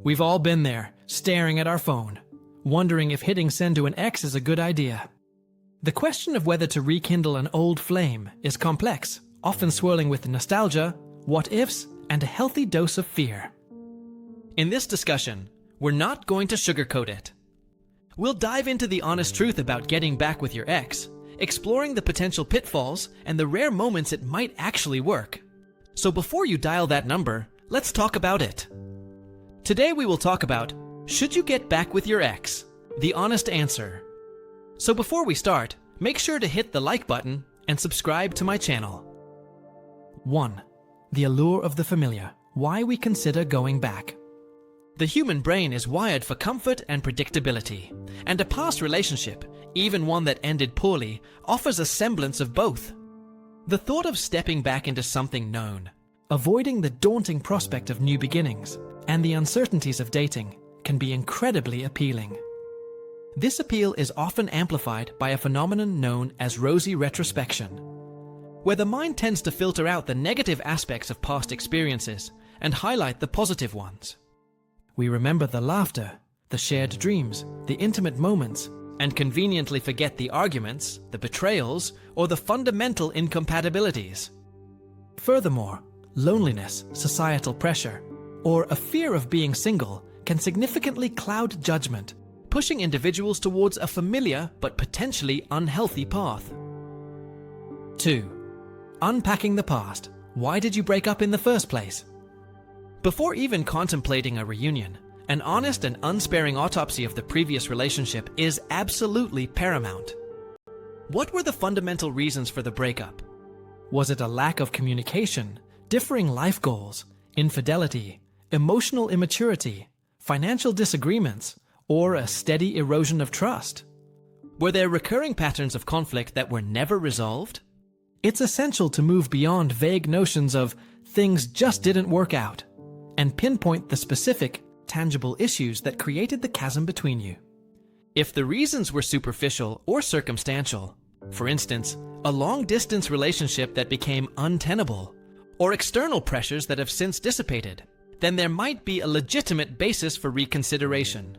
We've all been there, staring at our phone, wondering if hitting send to an ex is a good idea. The question of whether to rekindle an old flame is complex, often swirling with nostalgia, what-ifs, and a healthy dose of fear. In this discussion, we're not going to sugarcoat it. We'll dive into the honest truth about getting back with your ex, exploring the potential pitfalls and the rare moments it might actually work. So before you dial that number, let's talk about it. Today we will talk about, should you get back with your ex? The honest answer. So before we start, make sure to hit the like button and subscribe to my channel. 1. The allure of the familiar. Why we consider going back. The human brain is wired for comfort and predictability, and a past relationship, even one that ended poorly, offers a semblance of both. The thought of stepping back into something known, avoiding the daunting prospect of new beginnings, and the uncertainties of dating can be incredibly appealing. This appeal is often amplified by a phenomenon known as rosy retrospection, where the mind tends to filter out the negative aspects of past experiences and highlight the positive ones. We remember the laughter, the shared dreams, the intimate moments, and conveniently forget the arguments, the betrayals, or the fundamental incompatibilities. Furthermore, loneliness, societal pressure, or a fear of being single can significantly cloud judgment, pushing individuals towards a familiar but potentially unhealthy path. 2. Unpacking the past. Why did you break up in the first place? Before even contemplating a reunion, an honest and unsparing autopsy of the previous relationship is absolutely paramount. What were the fundamental reasons for the breakup? Was it a lack of communication, differing life goals, infidelity, emotional immaturity, financial disagreements, or a steady erosion of trust? Were there recurring patterns of conflict that were never resolved? It's essential to move beyond vague notions of things just didn't work out and pinpoint the specific, tangible issues that created the chasm between you. If the reasons were superficial or circumstantial, for instance, a long-distance relationship that became untenable, or external pressures that have since dissipated, then there might be a legitimate basis for reconsideration.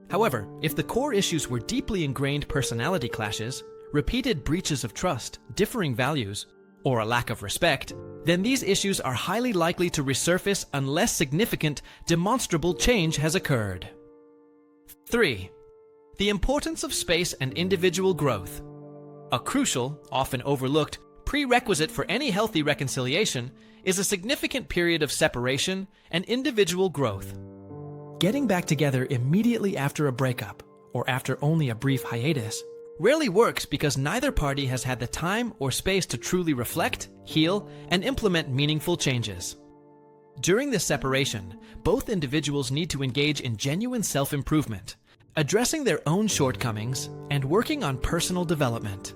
However, if the core issues were deeply ingrained personality clashes, repeated breaches of trust, differing values, or a lack of respect, then these issues are highly likely to resurface unless significant, demonstrable change has occurred. 3. The importance of space and individual growth. A crucial, often overlooked, prerequisite for any healthy reconciliation is a significant period of separation and individual growth. Getting back together immediately after a breakup, or after only a brief hiatus, rarely works because neither party has had the time or space to truly reflect, heal, and implement meaningful changes. During this separation, both individuals need to engage in genuine self-improvement, addressing their own shortcomings and working on personal development.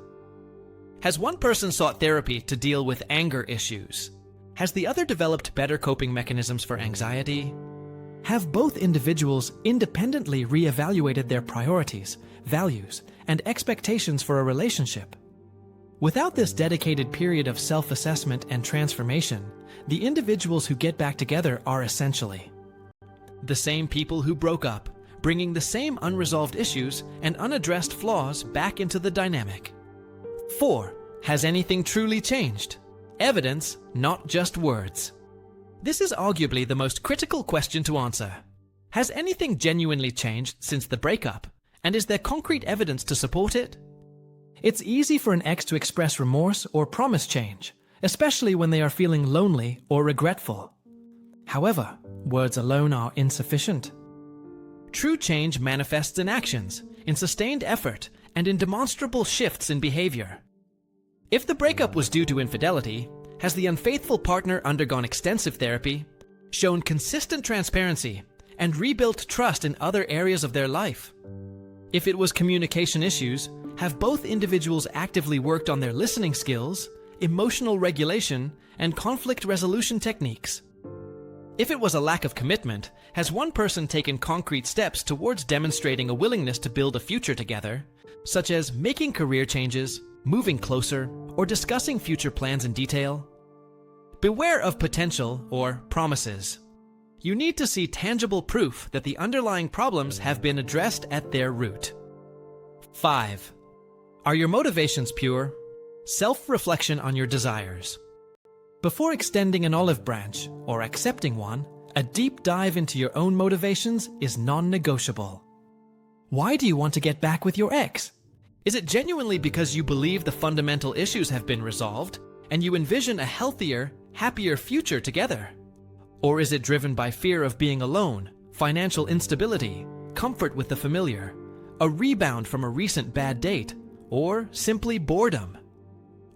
Has one person sought therapy to deal with anger issues? Has the other developed better coping mechanisms for anxiety? Have both individuals independently reevaluated their priorities, values, and expectations for a relationship? Without this dedicated period of self-assessment and transformation, the individuals who get back together are essentially the same people who broke up, bringing the same unresolved issues and unaddressed flaws back into the dynamic. 4. Has anything truly changed? Evidence, not just words. This is arguably the most critical question to answer. Has anything genuinely changed since the breakup? And is there concrete evidence to support it? It's easy for an ex to express remorse or promise change, especially when they are feeling lonely or regretful. However, words alone are insufficient. True change manifests in actions, in sustained effort, and in demonstrable shifts in behavior. If the breakup was due to infidelity, has the unfaithful partner undergone extensive therapy, shown consistent transparency, and rebuilt trust in other areas of their life? If it was communication issues, have both individuals actively worked on their listening skills, emotional regulation, and conflict resolution techniques? If it was a lack of commitment, has one person taken concrete steps towards demonstrating a willingness to build a future together, such as making career changes, moving closer, or discussing future plans in detail? Beware of potential or promises. you need to see tangible proof that the underlying problems have been addressed at their root. 5. Are your motivations pure? Self-reflection on your desires. Before extending an olive branch or accepting one, a deep dive into your own motivations is non-negotiable. Why do you want to get back with your ex? Is it genuinely because you believe the fundamental issues have been resolved and you envision a healthier, happier future together? Or is it driven by fear of being alone, financial instability, comfort with the familiar, a rebound from a recent bad date, or simply boredom?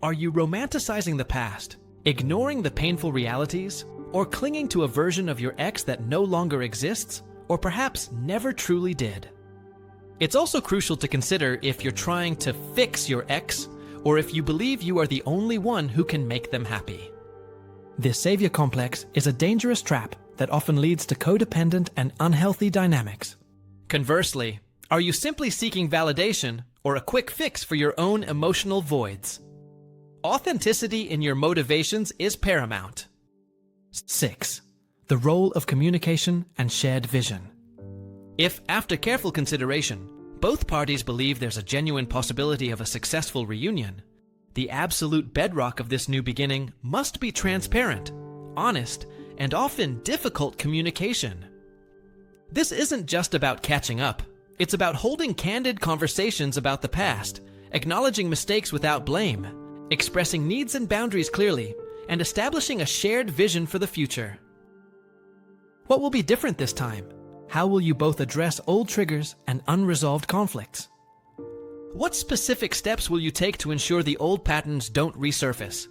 Are you romanticizing the past, ignoring the painful realities, or clinging to a version of your ex that no longer exists, or perhaps never truly did? It's also crucial to consider if you're trying to fix your ex, or if you believe you are the only one who can make them happy. This savior complex is a dangerous trap that often leads to codependent and unhealthy dynamics. Conversely, are you simply seeking validation or a quick fix for your own emotional voids? Authenticity in your motivations is paramount. 6. The role of communication and shared vision. If, after careful consideration, both parties believe there's a genuine possibility of a successful reunion, the absolute bedrock of this new beginning must be transparent, honest, and often difficult communication. This isn't just about catching up. It's about holding candid conversations about the past, acknowledging mistakes without blame, expressing needs and boundaries clearly, and establishing a shared vision for the future. What will be different this time? How will you both address old triggers and unresolved conflicts? What specific steps will you take to ensure the old patterns don't resurface?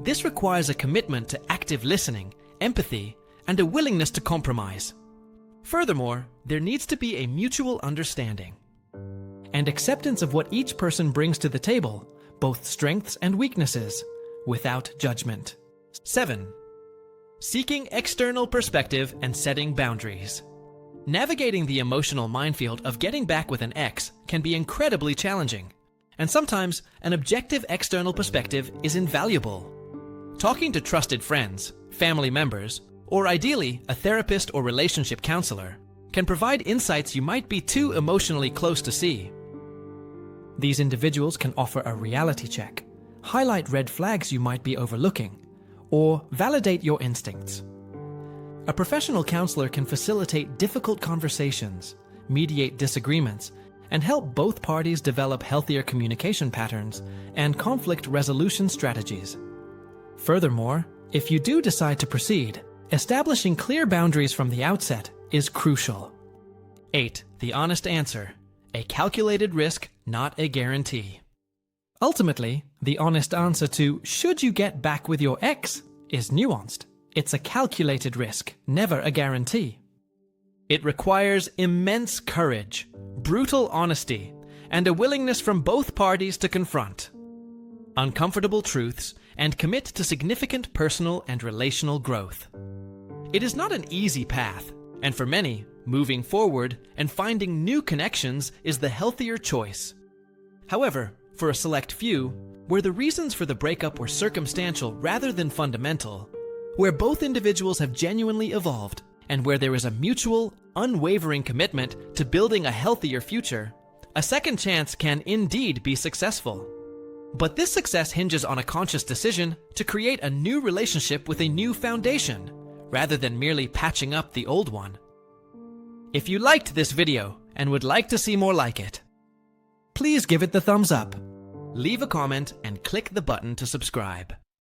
This requires a commitment to active listening, empathy, and a willingness to compromise. Furthermore, there needs to be a mutual understanding and acceptance of what each person brings to the table, both strengths and weaknesses, without judgment. 7. Seeking external perspective and setting boundaries. Navigating the emotional minefield of getting back with an ex can be incredibly challenging, and sometimes an objective external perspective is invaluable. Talking to trusted friends, family members, or ideally a therapist or relationship counselor can provide insights you might be too emotionally close to see. These individuals can offer a reality check, highlight red flags you might be overlooking, or validate your instincts. A professional counselor can facilitate difficult conversations, mediate disagreements, and help both parties develop healthier communication patterns and conflict resolution strategies. Furthermore, if you do decide to proceed, establishing clear boundaries from the outset is crucial. 8. The honest answer. A calculated risk, not a guarantee. Ultimately, the honest answer to "should you get back with your ex" is nuanced. It's a calculated risk, never a guarantee. It requires immense courage, brutal honesty, and a willingness from both parties to confront uncomfortable truths and commit to significant personal and relational growth. It is not an easy path, and for many, moving forward and finding new connections is the healthier choice. However, for a select few, where the reasons for the breakup were circumstantial rather than fundamental, where both individuals have genuinely evolved, and where there is a mutual, unwavering commitment to building a healthier future, a second chance can indeed be successful. But this success hinges on a conscious decision to create a new relationship with a new foundation, rather than merely patching up the old one. If you liked this video and would like to see more like it, please give it the thumbs up, leave a comment, and click the button to subscribe.